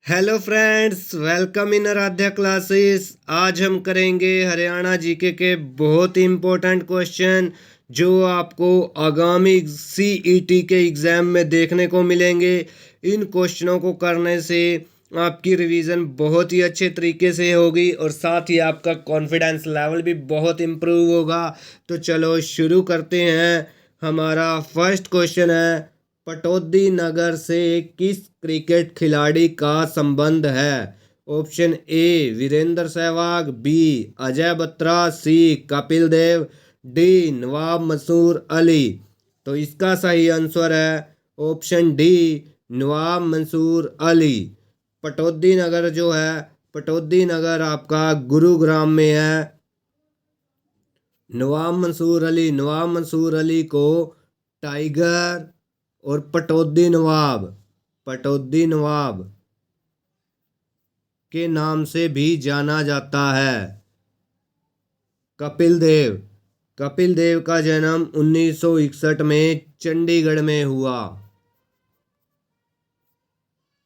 Hello friends, welcome in Aradhya classes. आज हम करेंगे हरियाणा जीके के बहुत ही इम्पोर्टेंट क्वेश्चन जो आपको आगामी सीईटी के एग्ज़ाम में देखने को मिलेंगे। इन क्वेश्चनों को करने से आपकी रिवीजन बहुत ही अच्छे तरीके से होगी और साथ ही आपका कॉन्फिडेंस लेवल भी बहुत इम्प्रूव होगा। तो चलो शुरू करते हैं। हमारा फर्स्ट क्वेश्चन है, पटौदी नगर से किस क्रिकेट खिलाड़ी का संबंध है? Option A Virender Sehwag, B Ajay Batra, C Kapil Dev, D Nawab Mansoor Ali. तो इसका सही आंसर है ऑप्शन डी नवाब मंसूर अली। पटौदी नगर जो है, पटौदी नगर आपका गुरुग्राम में है। नवाब मंसूर अली को टाइगर और पटौदी नवाब के नाम से भी जाना जाता है। कपिल देव का जन्म 1961 में चंडीगढ़ में हुआ।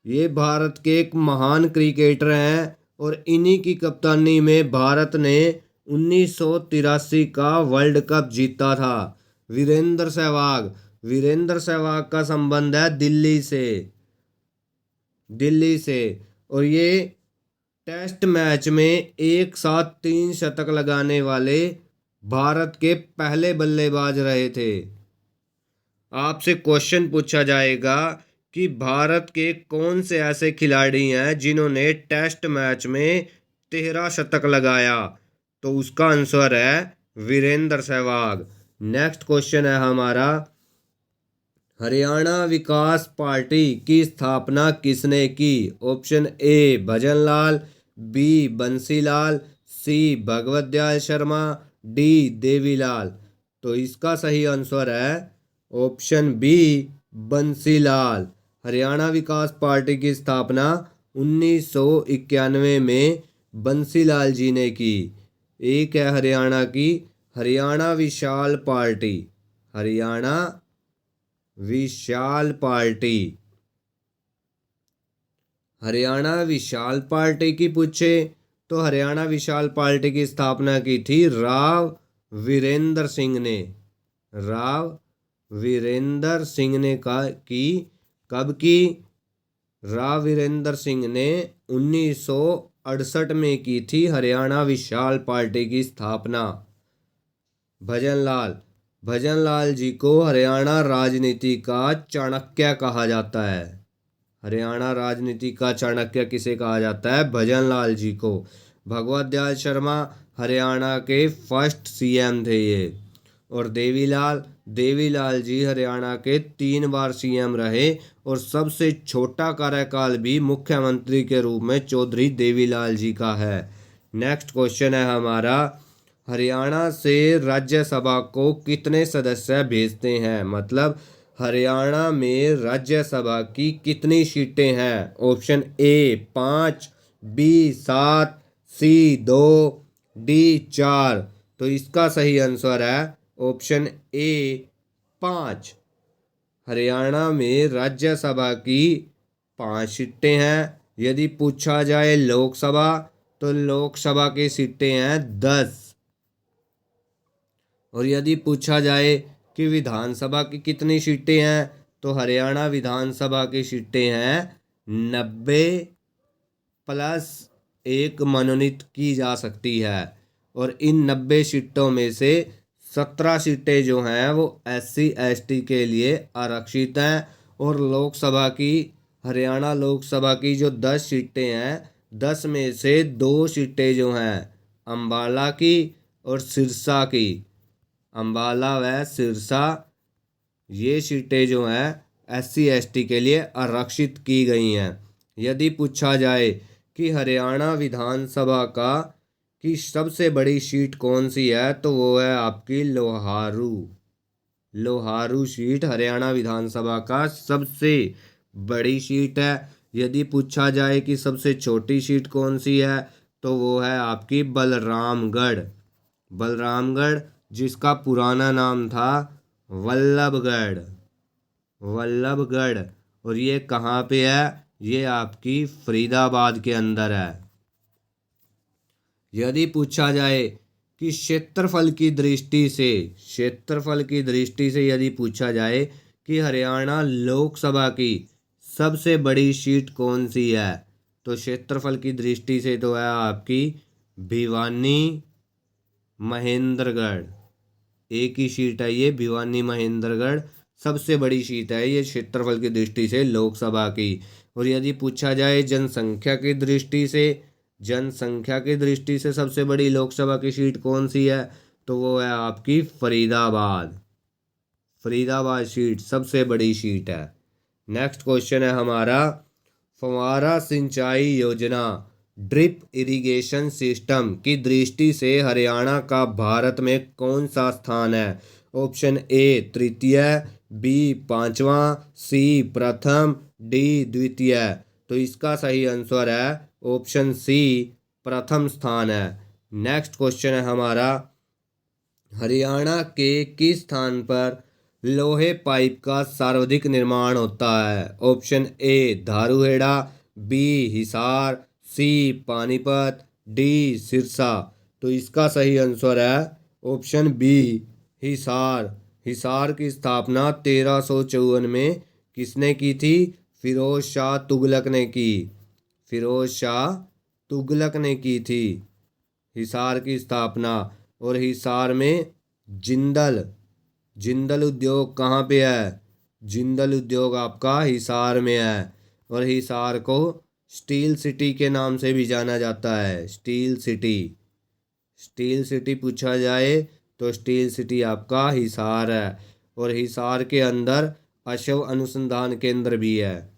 ये भारत के एक महान क्रिकेटर हैं और इन्हीं की कप्तानी में भारत ने 1983 का वर्ल्ड कप जीता था। वीरेंद्र सहवाग का संबंध है दिल्ली से और ये टेस्ट मैच में एक साथ 3 शतक लगाने वाले भारत के पहले बल्लेबाज रहे थे। आपसे क्वेश्चन पूछा जाएगा कि भारत के कौन से ऐसे खिलाड़ी हैं जिन्होंने टेस्ट मैच में 13 शतक लगाया? तो उसका आंसर है वीरेंद्र सहवाग। नेक्स्ट क्वेश्चन है हमारा, हरियाणा विकास पार्टी की स्थापना किसने की? Option A Bhajanlal, B Bansilal, C Bhagwat Dayal Sharma, D Devilal. तो इसका सही आंसर है ऑप्शन बी बंसीलाल। हरियाणा विकास पार्टी की स्थापना 1991 में बंसीलाल जी ने की। एक है हरियाणा की हरियाणा विशाल पार्टी। हरियाणा विशाल पार्टी हरियाणा विशाल पार्टी की पूछे तो हरियाणा विशाल पार्टी की स्थापना की थी राव वीरेंद्र सिंह ने। कब की? राव वीरेंद्र सिंह ने 1968 में की थी हरियाणा विशाल पार्टी की स्थापना। भजनलाल जी को हरियाणा राजनीति का चाणक्य कहा जाता है। हरियाणा राजनीति का चाणक्य किसे कहा जाता है? भजनलाल जी को। भगवत दयाल शर्मा हरियाणा के फर्स्ट सीएम थे ये। और देवीलाल जी हरियाणा के 3 बार सीएम रहे और सबसे छोटा कार्यकाल भी मुख्यमंत्री के रूप में चौधरी देवीलाल जी का है। नेक्स्ट क्वेश्चन है हमारा, हरियाणा से राज्यसभा को कितने सदस्य भेजते हैं? मतलब हरियाणा में राज्यसभा की कितनी सीटें हैं? Option A 5, B 7, C 2, D 4। तो इसका सही आंसर है ऑप्शन ए 5। हरियाणा में राज्यसभा की 5 सीटें हैं। यदि पूछा जाए लोकसभा तो लोकसभा की सीटें हैं 10। और यदि पूछा जाए कि विधानसभा की कितनी सीटें हैं तो हरियाणा विधानसभा की सीटें हैं 90 प्लस 1 मनोनीत की जा सकती है। और इन 90 सीटों में से 17 सीटें जो हैं वो SC ST के लिए आरक्षित हैं। और हरियाणा लोकसभा की जो 10 सीटें हैं, 10 में से 2 सीटें जो हैं अम्बाला की और सिरसा की। अम्बाला व सिरसा ये सीटें जो हैं SC ST के लिए आरक्षित की गई हैं। यदि पूछा जाए कि हरियाणा विधानसभा की सबसे बड़ी सीट कौन सी है तो वो है आपकी लोहारू सीट हरियाणा विधानसभा का सबसे बड़ी सीट है। यदि पूछा जाए कि सबसे छोटी सीट कौन सी है तो वो है आपकी बलरामगढ़, जिसका पुराना नाम था वल्लभगढ़। और ये कहाँ पे है? ये आपकी फरीदाबाद के अंदर है। यदि पूछा जाए कि क्षेत्रफल की दृष्टि से यदि पूछा जाए कि हरियाणा लोकसभा की सबसे बड़ी सीट कौन सी है, तो क्षेत्रफल की दृष्टि से तो है आपकी भिवानी महेंद्रगढ़। एक ही सीट है ये, भिवानी महेंद्रगढ़ सबसे बड़ी सीट है ये क्षेत्रफल की दृष्टि से लोकसभा की। और यदि पूछा जाए जनसंख्या की दृष्टि से सबसे बड़ी लोकसभा की सीट कौन सी है, तो वो है आपकी फरीदाबाद सीट सबसे बड़ी सीट है। नेक्स्ट क्वेश्चन है हमारा, फव्वारा सिंचाई योजना ड्रिप इरिगेशन सिस्टम की दृष्टि से हरियाणा का भारत में कौन सा स्थान है? ऑप्शन ए तृतीय, बी पांचवा, सी प्रथम, डी द्वितीय। तो इसका सही आंसर है ऑप्शन सी प्रथम स्थान है। नेक्स्ट क्वेश्चन है हमारा, हरियाणा के किस स्थान पर लोहे पाइप का सर्वाधिक निर्माण होता है? Option A Dharuhera, B Hisar, C Panipat, D Sirsa. तो इसका सही आंसर है ऑप्शन बी हिसार। हिसार की स्थापना 1354 में किसने की थी? फिरोज शाह तुगलक ने की। फिरोज शाह तुगलक ने की थी हिसार की स्थापना। और हिसार में जिंदल उद्योग कहाँ पे है? जिंदल उद्योग आपका हिसार में है। और हिसार को स्टील सिटी के नाम से भी जाना जाता है। स्टील सिटी पूछा जाए तो स्टील सिटी आपका हिसार है। और हिसार के अंदर अशव अनुसंधान केंद्र भी है।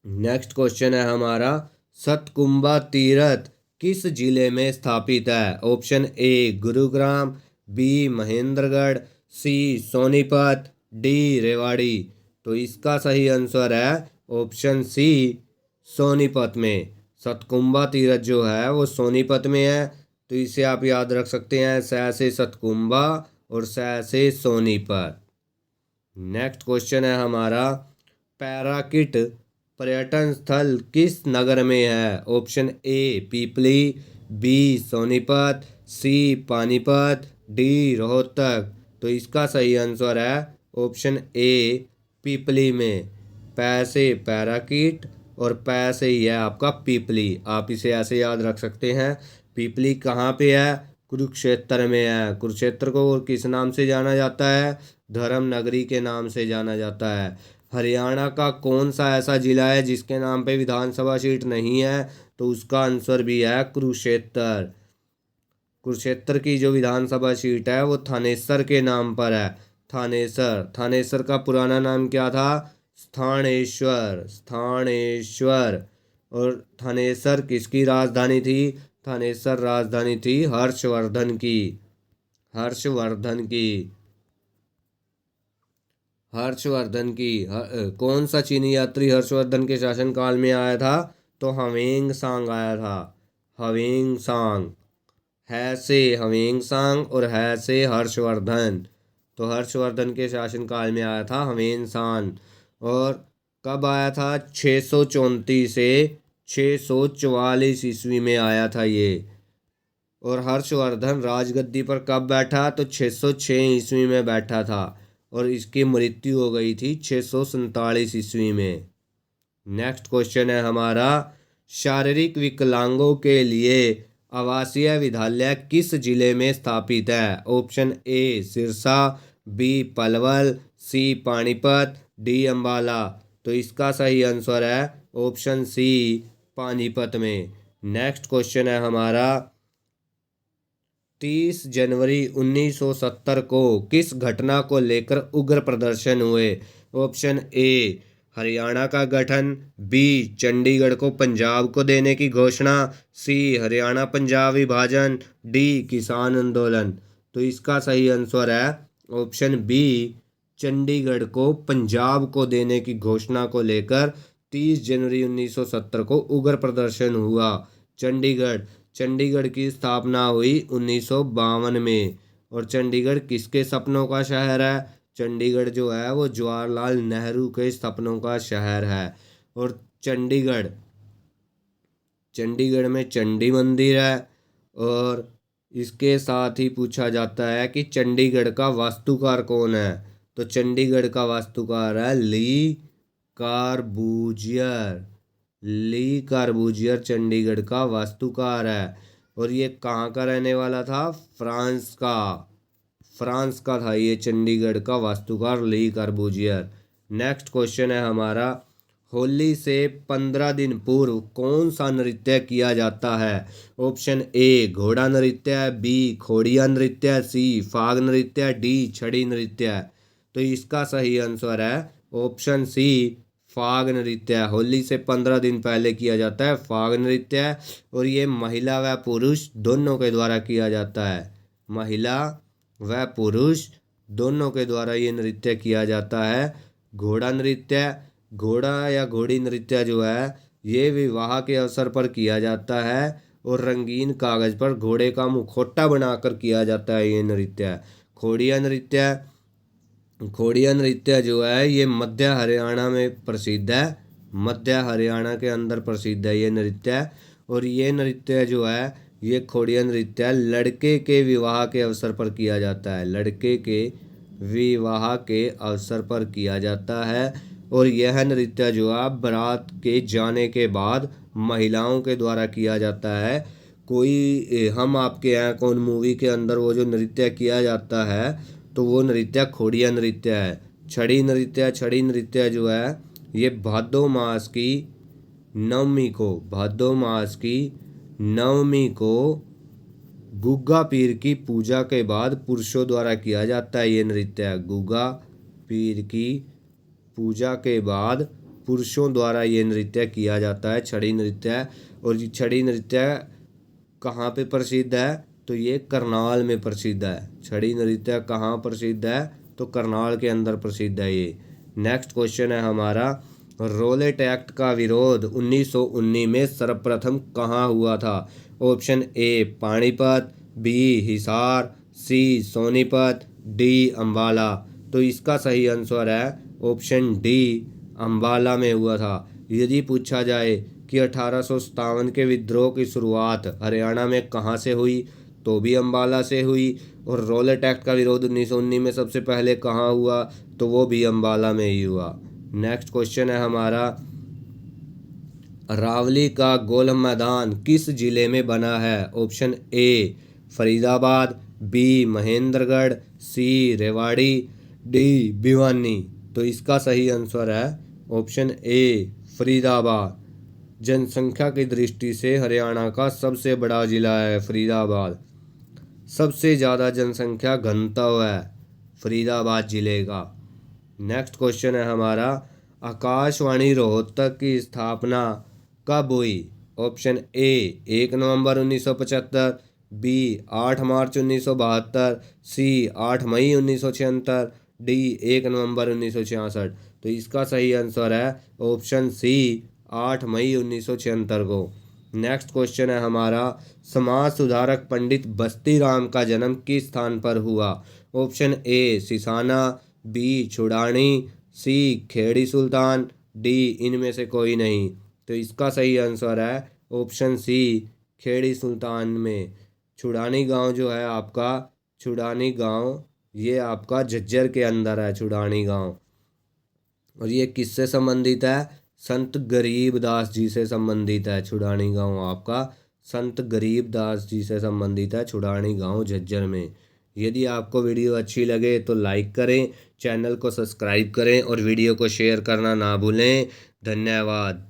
नेक्स्ट क्वेश्चन है हमारा, सतकुंबा तीर्थ किस जिले में स्थापित है? Option A Gurugram, B Mahendragarh, C Sonipat, D Rewari. तो इसका सही आंसर है ऑप्शन सी सोनीपत में। सतकुंबा तीर्थ जो है वो सोनीपत में है। तो इसे आप याद रख सकते हैं, स से सतकुंबा और स से सोनीपत। नेक्स्ट क्वेश्चन है हमारा, पैराकिट पर्यटन स्थल किस नगर में है? Option A Pipli, B Sonipat, C Panipat, D Rohtak. तो इसका सही आंसर है ऑप्शन ए पीपली में। पै से पैराकिट और पै से ही है आपका पीपली। आप इसे ऐसे याद रख सकते हैं। पीपली कहाँ पे है? कुरुक्षेत्र में है। कुरुक्षेत्र को और किस नाम से जाना जाता है? धर्म नगरी के नाम से जाना जाता है। हरियाणा का कौन सा ऐसा जिला है जिसके नाम पे विधानसभा सीट नहीं है? तो उसका आंसर भी है कुरुक्षेत्र। कुरुक्षेत्र की जो विधानसभा सीट है वो थानेसर के नाम पर है। थानेसर का पुराना नाम क्या था? स्थानेश्वर। और थानेसर किसकी राजधानी थी? थानेसर राजधानी थी हर्षवर्धन की। कौन सा चीनी यात्री हर्षवर्धन के शासनकाल में आया था? तो हवेंग सांग आया था। हवेंग सांग, है से हवेंग सांग और है से हर्षवर्धन। तो हर्षवर्धन के शासनकाल में आया था हवेंग सांग। और कब आया था? 634 से 644 ईस्वी में आया था ये। और हर्षवर्धन राजगद्दी पर कब बैठा? तो 606 ईस्वी में बैठा था। और इसकी मृत्यु हो गई थी 647 ईस्वी में। नेक्स्ट क्वेश्चन है हमारा, शारीरिक विकलांगों के लिए आवासीय विद्यालय किस जिले में स्थापित है? Option A Sirsa, B Palwal, C Panipat, D Ambala. तो इसका सही आंसर है ऑप्शन सी पानीपत में। नेक्स्ट क्वेश्चन है हमारा, 30 जनवरी 1970 को किस घटना को लेकर उग्र प्रदर्शन हुए? ऑप्शन ए हरियाणा का गठन, बी चंडीगढ़ को पंजाब को देने की घोषणा, सी हरियाणा पंजाब विभाजन, डी किसान आंदोलन। तो इसका सही आंसर है ऑप्शन बी चंडीगढ़ को पंजाब को देने की घोषणा को लेकर 30 जनवरी 1970 को उग्र प्रदर्शन हुआ। चंडीगढ़ की स्थापना हुई 1952 में। और चंडीगढ़ किसके सपनों का शहर है? चंडीगढ़ जो है वो जवाहरलाल नेहरू के सपनों का शहर है। और चंडीगढ़, चंडीगढ़ में चंडी मंदिर है। और इसके साथ ही पूछा जाता है कि चंडीगढ़ का वास्तुकार कौन है, तो चंडीगढ़ का वास्तुकार है ली कार्बूजियर। ली कार्बूजियर चंडीगढ़ का वास्तुकार है। और ये कहाँ का रहने वाला था, फ्रांस का, फ्रांस का था ये चंडीगढ़ का वास्तुकार ली कार्बूजियर। नेक्स्ट क्वेश्चन है हमारा, होली से 15 दिन पूर्व कौन सा नृत्य किया जाता है। ऑप्शन ए घोड़ा नृत्य, बी खोड़िया नृत्य, सी फाग नृत्य, डी छड़ी नृत्य। तो इसका सही आंसर है ऑप्शन सी फाग नृत्य। होली से 15 दिन पहले किया जाता है फाग नृत्य। और ये महिला व पुरुष दोनों के द्वारा किया जाता है, महिला व पुरुष दोनों के द्वारा ये नृत्य किया जाता है। घोड़ा नृत्य, घोड़ा या घोड़ी नृत्य जो है ये विवाह के अवसर पर किया जाता है और रंगीन कागज पर घोड़े का मुखौटा बनाकर किया जाता है ये नृत्य। खोड़िया नृत्य, खोड़िया नृत्य जो है ये मध्य हरियाणा में प्रसिद्ध है, मध्य हरियाणा के अंदर प्रसिद्ध है ये नृत्य। और ये नृत्य जो है ये खोड़िया नृत्य लड़के के विवाह के अवसर पर किया जाता है, लड़के के विवाह के अवसर पर किया जाता है। और यह नृत्य जो है बारात के जाने के बाद महिलाओं के द्वारा किया जाता है। कोई हम आपके यहाँ कौन मूवी के अंदर वो जो नृत्य किया जाता है तो वो नृत्य खोड़िया नृत्य है। छड़ी नृत्य, छड़ी नृत्य जो है ये भादो मास की नवमी को, भादो मास की नवमी को गुग्गा पीर की पूजा के बाद पुरुषों द्वारा किया जाता है ये नृत्य। गुग्गा पीर की पूजा के बाद पुरुषों द्वारा ये नृत्य किया जाता है छड़ी नृत्य। और ये छड़ी नृत्य कहाँ पे प्रसिद्ध है, तो ये करनाल में प्रसिद्ध है। छड़ी नृत्य कहाँ प्रसिद्ध है, तो करनाल के अंदर प्रसिद्ध है ये। नेक्स्ट क्वेश्चन है हमारा, रोलेट एक्ट का विरोध 1919 में सर्वप्रथम कहाँ हुआ था। Option A Panipat, B Hisar, C Sonipat, D Ambala. तो इसका सही आंसर है ऑप्शन डी अम्बाला में हुआ था। यदि पूछा जाए कि 1857 के विद्रोह की शुरुआत हरियाणा में कहाँ से हुई, तो भी अम्बाला से हुई। और रोलेट एक्ट का विरोध 1919 में सबसे पहले कहाँ हुआ, तो वो भी अम्बाला में ही हुआ। नेक्स्ट क्वेश्चन है हमारा, रावली का गोल मैदान किस जिले में बना है। Option A Faridabad, B Mahendragarh, C Rewari, D Bhiwani. तो इसका सही आंसर है ऑप्शन ए फरीदाबाद। जनसंख्या की दृष्टि से हरियाणा का सबसे बड़ा जिला है फरीदाबाद, सबसे ज़्यादा जनसंख्या घनत्व है फरीदाबाद जिले का। नेक्स्ट क्वेश्चन है हमारा, आकाशवाणी रोहतक की स्थापना कब हुई। ऑप्शन ए 1 नवंबर 1975, बी 8 मार्च 1972, सी 8 मई 1976, डी 1 नवंबर 1966। तो इसका सही आंसर है ऑप्शन सी 8 मई 1976 को। नेक्स्ट क्वेश्चन है हमारा, समाज सुधारक पंडित बस्ती राम का जन्म किस स्थान पर हुआ। Option A Sisana, B Chhudani, C Kheri Sultan, D इनमें से कोई नहीं। तो इसका सही आंसर है ऑप्शन सी खेड़ी सुल्तान में। छुड़ानी गांव जो है आपका, छुड़ानी गांव ये आपका झज्जर के अंदर है छुड़ानी गांव। और ये किससे संबंधित है, संत गरीबदास जी से संबंधित है। छुड़ानी गांव आपका संत गरीबदास जी से संबंधित है, छुड़ानी गांव झज्जर में। यदि आपको वीडियो अच्छी लगे तो लाइक करें, चैनल को सब्सक्राइब करें और वीडियो को शेयर करना ना भूलें। धन्यवाद।